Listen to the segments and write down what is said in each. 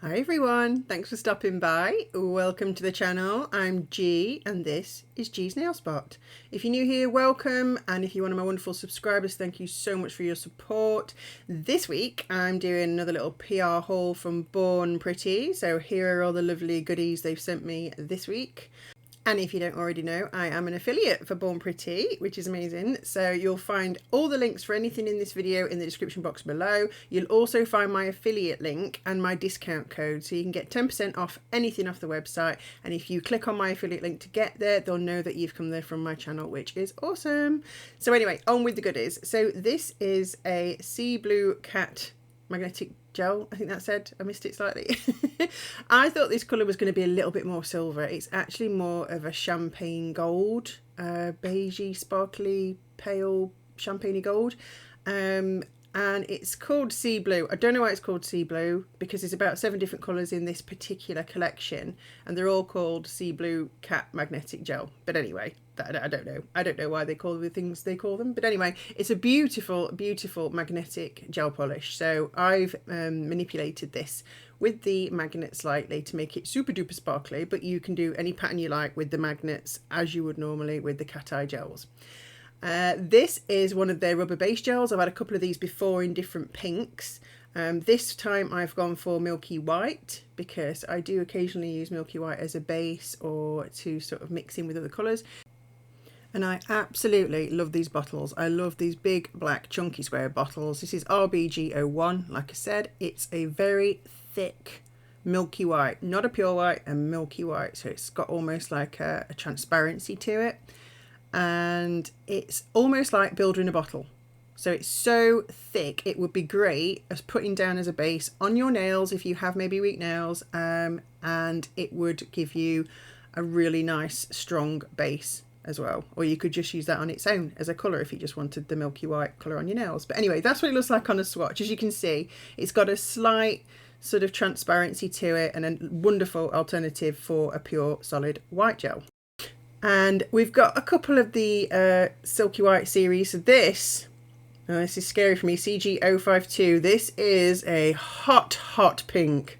Hi everyone, thanks for stopping by. Welcome to the channel. I'm G and this is G's Nail Spot. If you're new here, welcome, and if you're one of my wonderful subscribers, thank you so much for your support. This week I'm doing another little PR haul from Born Pretty. So here are all the lovely goodies they've sent me this week. And if you don't already know, I am an affiliate for Born Pretty, which is amazing. So you'll find all the links for anything in this video in the description box below. You'll also find my affiliate link and my discount code, so you can get 10% off anything off the website. And if you click on my affiliate link to get there, they'll know that you've come there from my channel, which is awesome. So anyway, on with the goodies. So this is a Sea Blue Cat magnetic gel. I think that said, I missed it slightly. I thought this colour was going to be a little bit more silver. It's actually more of a champagne gold, beigey, sparkly, pale champagne gold. And it's called Sea Blue. I don't know why it's called Sea Blue, because there's about 7 different colours in this particular collection, and they're all called Sea Blue Cat Magnetic Gel. But anyway, I don't know. I don't know why they call the things they call them. But anyway, it's a beautiful, beautiful magnetic gel polish. So I've manipulated this with the magnet slightly to make it super duper sparkly, but you can do any pattern you like with the magnets as you would normally with the cat eye gels. This is one of their rubber base gels. I've had a couple of these before in different pinks. This time I've gone for Milky White, because I do occasionally use Milky White as a base or to sort of mix in with other colours. And I absolutely love these bottles. I love these big black chunky square bottles. This is RBG01. Like I said, it's a very thick milky white, not a pure white, a milky white. So it's got almost like a transparency to it. And it's almost like builder in a bottle. So it's so thick, it would be great as putting down as a base on your nails if you have maybe weak nails, and it would give you a really nice strong base as well. Or you could just use that on its own as a colour if you just wanted the milky white colour on your nails. But anyway, that's what it looks like on a swatch. As you can see, it's got a slight sort of transparency to it and a wonderful alternative for a pure solid white gel. And we've got a couple of the Silky White series. So this is scary for me, CG052. This is a hot, hot pink.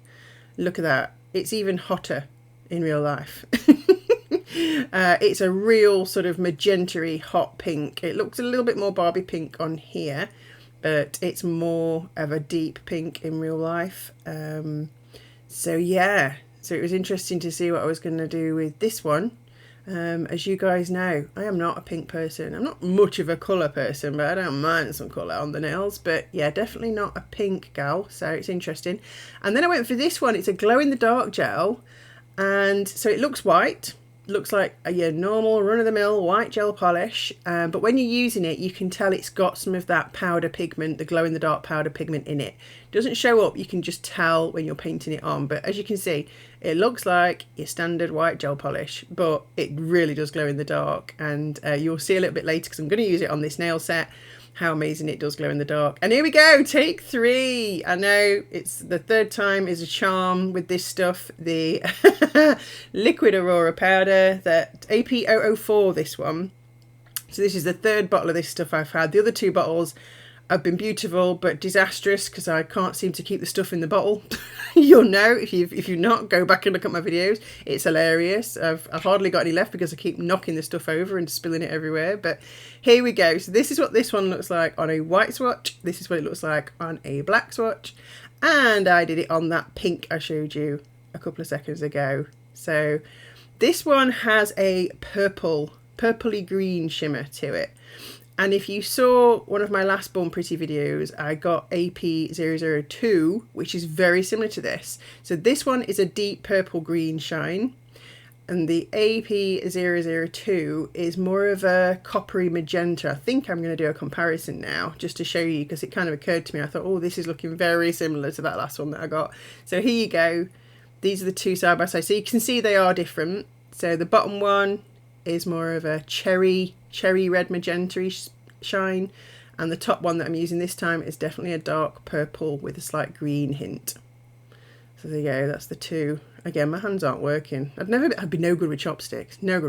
Look at that. It's even hotter in real life. It's a real sort of magenta-y hot pink. It looks a little bit more Barbie pink on here, but it's more of a deep pink in real life. So yeah, so it was interesting to see what I was going to do with this one. As you guys know, I am not a pink person. I'm not much of a colour person, but I don't mind some colour on the nails. But yeah, definitely not a pink gal, so it's interesting. And then I went for this one. It's a glow-in-the-dark gel, and so it looks white. Looks like a normal run-of-the-mill white gel polish, but when you're using it, you can tell it's got some of that powder pigment, the glow-in-the-dark powder pigment in it. It doesn't show up, you can just tell when you're painting it on, but as you can see, it looks like your standard white gel polish, but it really does glow in the dark, and you'll see a little bit later, because I'm going to use it on this nail set, how amazing it does glow in the dark. And here we go, take 3. I know it's the 3rd time is a charm with this stuff. The liquid Aurora powder, that AP004, this one. So this is the 3rd bottle of this stuff I've had. The other 2 bottles have been beautiful but disastrous because I can't seem to keep the stuff in the bottle. You'll know if you've not, go back and look at my videos. It's hilarious. I've hardly got any left because I keep knocking the stuff over and spilling it everywhere. But here we go. So this is what this one looks like on a white swatch. This is what it looks like on a black swatch. And I did it on that pink I showed you a couple of seconds ago. So this one has a purpley green shimmer to it. And if you saw one of my last Born Pretty videos, I got AP002, which is very similar to this. So this one is a deep purple green shine, and the AP002 is more of a coppery magenta. I think I'm going to do a comparison now just to show you, because it kind of occurred to me. I thought, oh, this is looking very similar to that last one that I got. So here you go. These are the 2 side by side. So you can see they are different. So the bottom one is more of a cherry red magenta shine, and the top one that I'm using this time is definitely a dark purple with a slight green hint. So there you go, that's the 2. Again, my hands aren't working. I'd be no good with chopsticks. My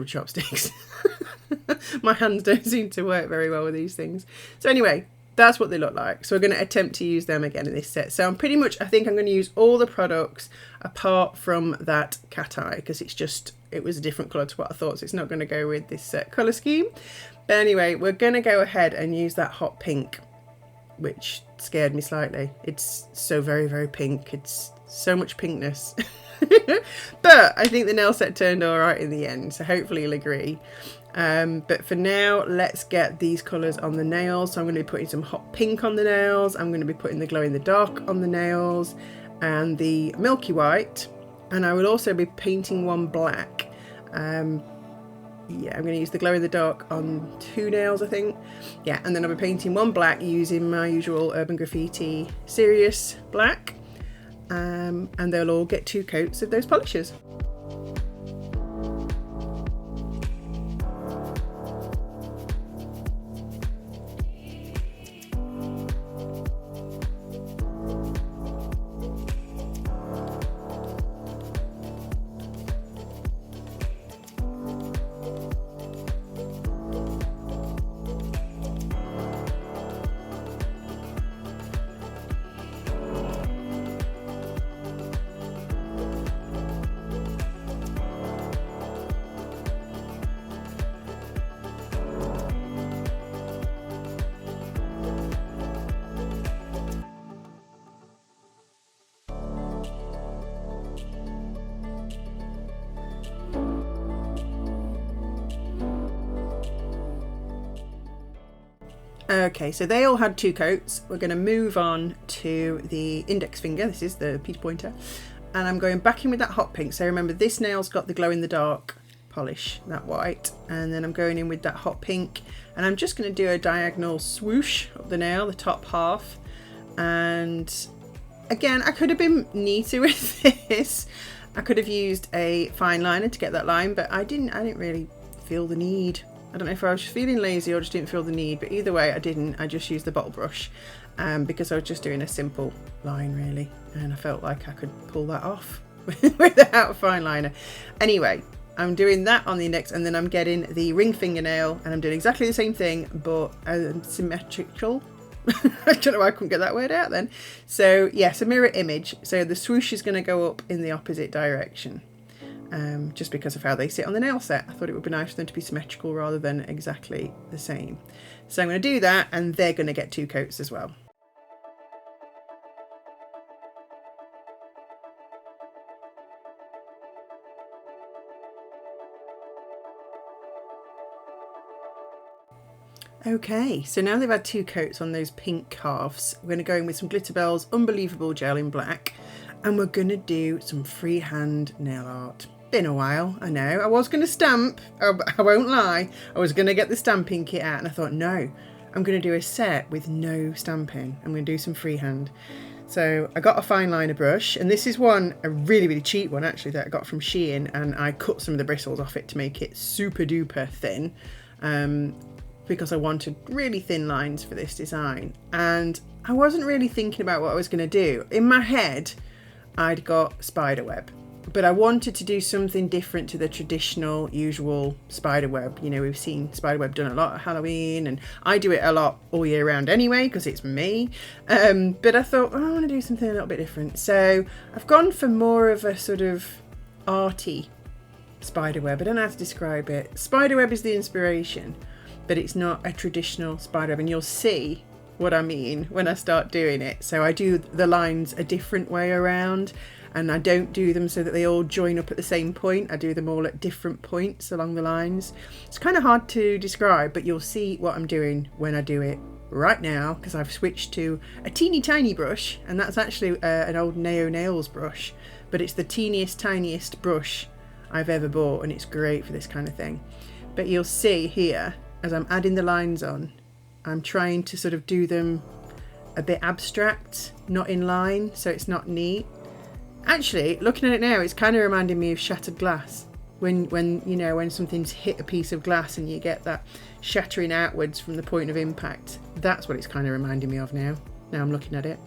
hands don't seem to work very well with these things. So anyway, that's what they look like. So we're going to attempt to use them again in this set. So I'm pretty much, I think I'm going to use all the products apart from that cat eye, because it was a different colour to what I thought, so it's not going to go with this colour scheme. But anyway, we're going to go ahead and use that hot pink, which scared me slightly. It's so very, very pink. It's so much pinkness. But I think the nail set turned all right in the end, so hopefully you'll agree. But for now, let's get these colours on the nails. So I'm going to be putting some hot pink on the nails. I'm going to be putting the glow in the dark on the nails and the milky white. And I will also be painting one black. Yeah, I'm going to use the glow in the dark on 2 nails, I think. Yeah, and then I'll be painting one black using my usual Urban Graffiti Serious black. And they'll all get 2 coats of those polishes. Okay, so they all had 2 coats. We're going to move on to the index finger. This is the Peter Pointer. And I'm going back in with that hot pink. So remember, this nail's got the glow in the dark polish, that white. And then I'm going in with that hot pink. And I'm just going to do a diagonal swoosh up the nail, the top half. And again, I could have been neater with this. I could have used a fine liner to get that line, but I didn't really feel the need. I don't know if I was just feeling lazy or just didn't feel the need, but either way I didn't. I just used the bottle brush because I was just doing a simple line really, and I felt like I could pull that off without a fine liner. Anyway, I'm doing that on the index, and then I'm getting the ring fingernail and I'm doing exactly the same thing but symmetrical. I don't know why I couldn't get that word out then. So yes, a mirror image. So the swoosh is going to go up in the opposite direction. Just because of how they sit on the nail set. I thought it would be nice for them to be symmetrical rather than exactly the same. So I'm going to do that, and they're going to get 2 coats as well. Okay, so now they've had 2 coats on those pink calves, we're going to go in with some Glitterbels Unbelievable Gel in black, and we're going to do some freehand nail art. Been a while, I know. I was going to stamp, I won't lie. I was going to get the stamping kit out, and I thought, no, I'm going to do a set with no stamping. I'm going to do some freehand. So I got a fine liner brush, and this is one, a really, really cheap one actually, that I got from Shein, and I cut some of the bristles off it to make it super duper thin, because I wanted really thin lines for this design. And I wasn't really thinking about what I was going to do. In my head, I'd got spider web. But I wanted to do something different to the traditional, usual spiderweb. You know, we've seen spiderweb done a lot at Halloween, and I do it a lot all year round anyway, because it's me. But I thought, oh, I want to do something a little bit different. So I've gone for more of a sort of arty spiderweb. I don't know how to describe it. Spiderweb is the inspiration, but it's not a traditional spiderweb, and you'll see what I mean when I start doing it. So I do the lines a different way around, and I don't do them so that they all join up at the same point. I do them all at different points along the lines. It's kind of hard to describe, but you'll see what I'm doing when I do it right now, because I've switched to a teeny tiny brush, and that's actually an old Neo Nails brush, but it's the teeniest, tiniest brush I've ever bought, and it's great for this kind of thing. But you'll see here, as I'm adding the lines on, I'm trying to sort of do them a bit abstract, not in line, so it's not neat. Actually, looking at it now, it's kind of reminding me of shattered glass. When you know, when something's hit a piece of glass and you get that shattering outwards from the point of impact. That's what it's kind of reminding me of now. Now I'm looking at it.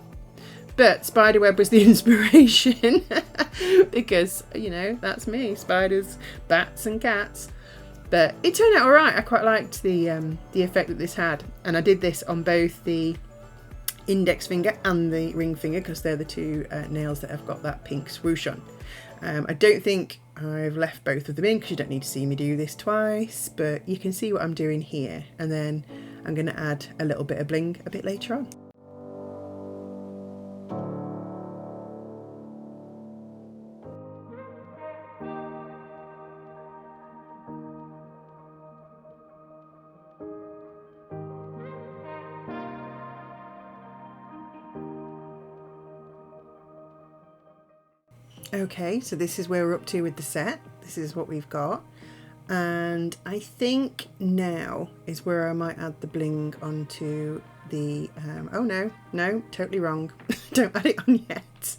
But spiderweb was the inspiration because, you know, that's me. Spiders, bats and cats. But it turned out alright. I quite liked the effect that this had. And I did this on both the index finger and the ring finger because they're the two nails that have got that pink swoosh on. I don't think I've left both of them in because you don't need to see me do this twice, but you can see what I'm doing here. And then I'm going to add a little bit of bling a bit later on. Okay, so this is where we're up to with the set. This is what we've got. And I think now is where I might add the bling onto the, oh no, totally wrong. Don't add it on yet.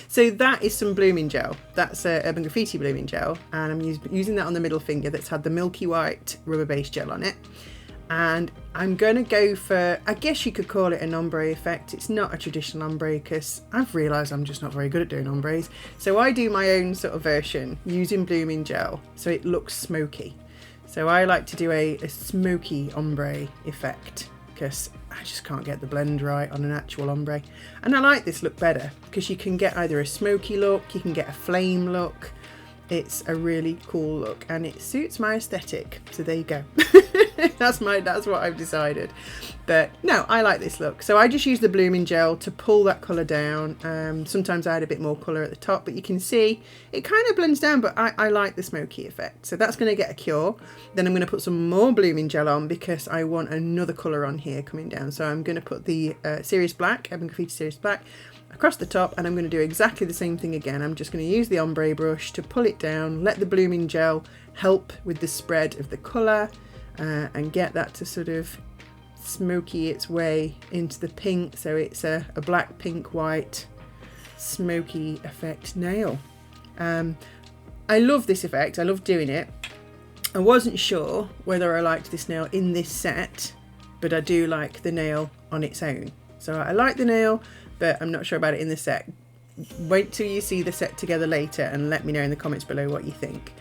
So that is some blooming gel. That's Urban Graffiti blooming gel. And I'm using that on the middle finger that's had the Milky White rubber-based gel on it. And I'm going to go for, I guess you could call it an ombre effect. It's not a traditional ombre because I've realised I'm just not very good at doing ombres. So I do my own sort of version using blooming gel so it looks smoky. So I like to do a smoky ombre effect because I just can't get the blend right on an actual ombre. And I like this look better because you can get either a smoky look, you can get a flame look. It's a really cool look and it suits my aesthetic. So there you go. that's what I've decided. But no, I like this look. So I just use the blooming gel to pull that colour down. Sometimes I add a bit more colour at the top, but you can see it kind of blends down, but I like the smoky effect. So that's going to get a cure. Then I'm going to put some more blooming gel on because I want another colour on here coming down. So I'm going to put the Serious Black, Urban Graffiti Serious Black, across the top, and I'm going to do exactly the same thing again. I'm just going to use the ombre brush to pull it down, let the blooming gel help with the spread of the colour and get that to sort of smoky its way into the pink, so it's a black, pink, white smoky effect nail. I love this effect, I love doing it. I wasn't sure whether I liked this nail in this set, but I do like the nail on its own. So I like the nail, but I'm not sure about it in the set. Wait till you see the set together later and let me know in the comments below what you think.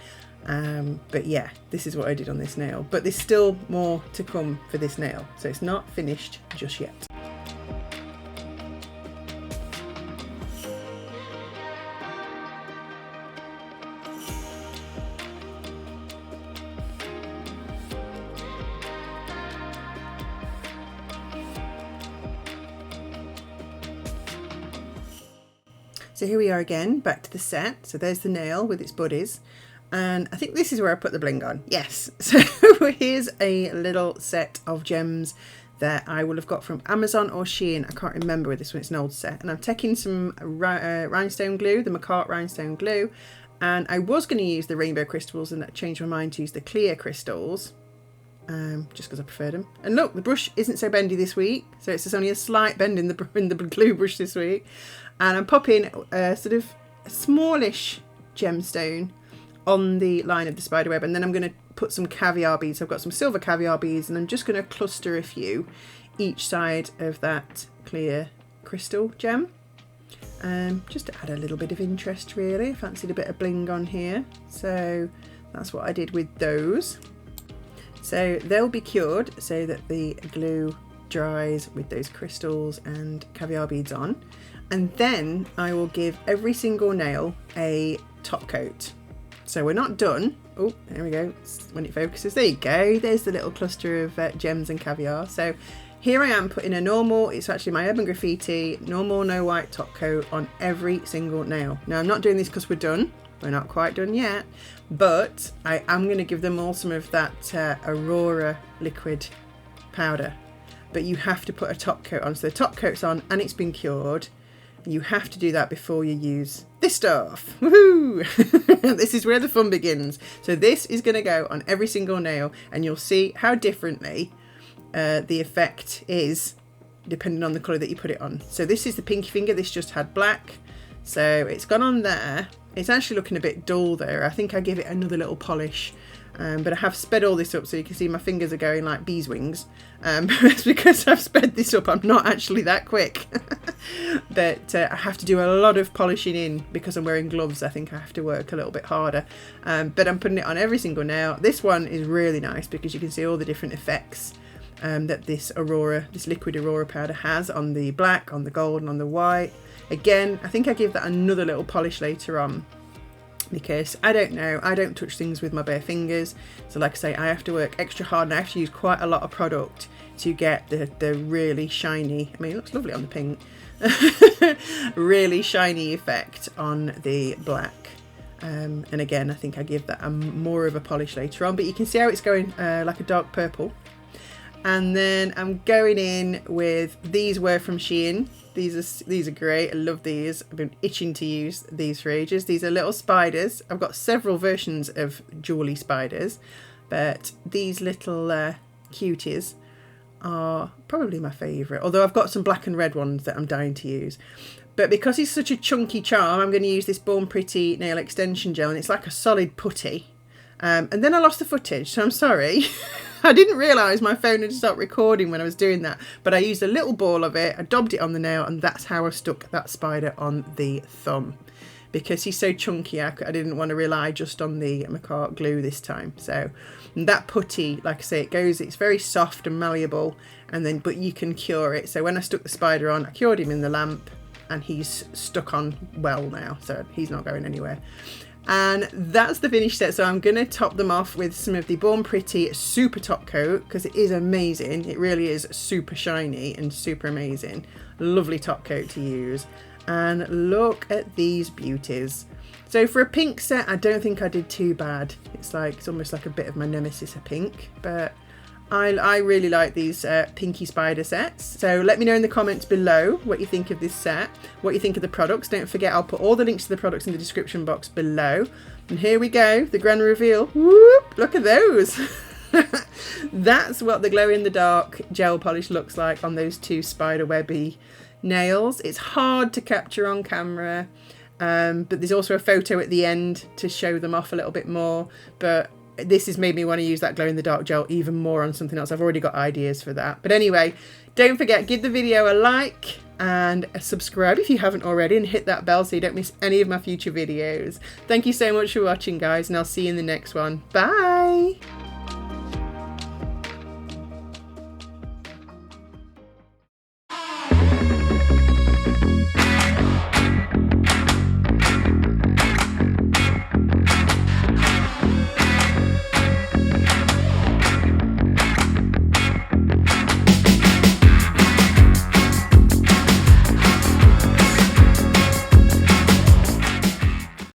But yeah, this is what I did on this nail. But there's still more to come for this nail, so it's not finished just yet. So here we are again, back to the set. So there's the nail with its buddies. And I think this is where I put the bling on. Yes. So here's a little set of gems that I will have got from Amazon or Shein. I can't remember with this one, it's an old set. And I'm taking some rhinestone glue, the McCart rhinestone glue. And I was going to use the rainbow crystals and I changed my mind to use the clear crystals. Just because I preferred them. And look, the brush isn't so bendy this week. So it's just only a slight bend in the glue brush this week. And I'm popping a sort of smallish gemstone on the line of the spider web, and then I'm going to put some caviar beads. I've got some silver caviar beads and I'm just going to cluster a few each side of that clear crystal gem, just to add a little bit of interest really. I fancied a bit of bling on here, so that's what I did with those. So they'll be cured so that the glue dries with those crystals and caviar beads on, and then I will give every single nail a top coat. So we're not done. Oh, there we go. When it focuses, there you go. There's the little cluster of gems and caviar. So here I am putting a normal, it's actually my Urban Graffiti, normal no white top coat on every single nail. Now I'm not doing this because we're done. We're not quite done yet, but I am going to give them all some of that Aurora liquid powder. But you have to put a top coat on. So the top coat's on and it's been cured. You have to do that before you use this stuff. Woohoo! This is where the fun begins. So this is going to go on every single nail and you'll see how differently the effect is depending on the colour that you put it on. So this is the pinky finger. This just had black. So it's gone on there. It's actually looking a bit dull there. I think I give it another little polish But I have sped all this up so you can see my fingers are going like bees wings. It's because I've sped this up. I'm not actually that quick. But I have to do a lot of polishing in because I'm wearing gloves. I think I have to work a little bit harder. But I'm putting it on every single nail. This one is really nice because you can see all the different effects that this liquid Aurora powder has on the black, on the gold and on the white. Again, I think I give that another little polish later on, because I don't know, I don't touch things with my bare fingers. So like I say, I have to work extra hard and I have to use quite a lot of product to get the really shiny, I mean it looks lovely on the pink, really shiny effect on the black. And again, I think I give that more of a polish later on, but you can see how it's going like a dark purple. And then I'm going in with, these were from Shein. These are great. I love these. I've been itching to use these for ages. These are little spiders. I've got several versions of jewelry spiders, but these little cuties are probably my favourite. Although I've got some black and red ones that I'm dying to use. But because it's such a chunky charm, I'm going to use this Born Pretty nail extension gel, and it's like a solid putty. And then I lost the footage, so I'm sorry. I didn't realise my phone had stopped recording when I was doing that, but I used a little ball of it, I daubed it on the nail, and that's how I stuck that spider on the thumb. Because he's so chunky, I didn't want to rely just on the McCart glue this time. So that putty, like I say, it's very soft and malleable, and then but you can cure it. So when I stuck the spider on, I cured him in the lamp, and he's stuck on well now, so he's not going anywhere. And that's the finished set. So I'm going to top them off with some of the Born Pretty super top coat, because it is amazing. It really is super shiny and super amazing. Lovely top coat to use. And look at these beauties. So for a pink set, I don't think I did too bad. It's almost like a bit of my nemesis, a pink, but I really like these pinky spider sets. So let me know in the comments below what you think of this set, what you think of the products. Don't forget, I'll put all the links to the products in the description box below. And here we go, the grand reveal. Whoop, look at those. That's what the glow-in-the-dark gel polish looks like on those two spider webby nails. It's hard to capture on camera, but there's also a photo at the end to show them off a little bit more. But this has made me want to use that glow-in-the-dark gel even more on something else. I've already got ideas for that. But anyway, don't forget, give the video a like and a subscribe if you haven't already, and hit that bell so you don't miss any of my future videos. Thank you so much for watching, guys, and I'll see you in the next one. Bye!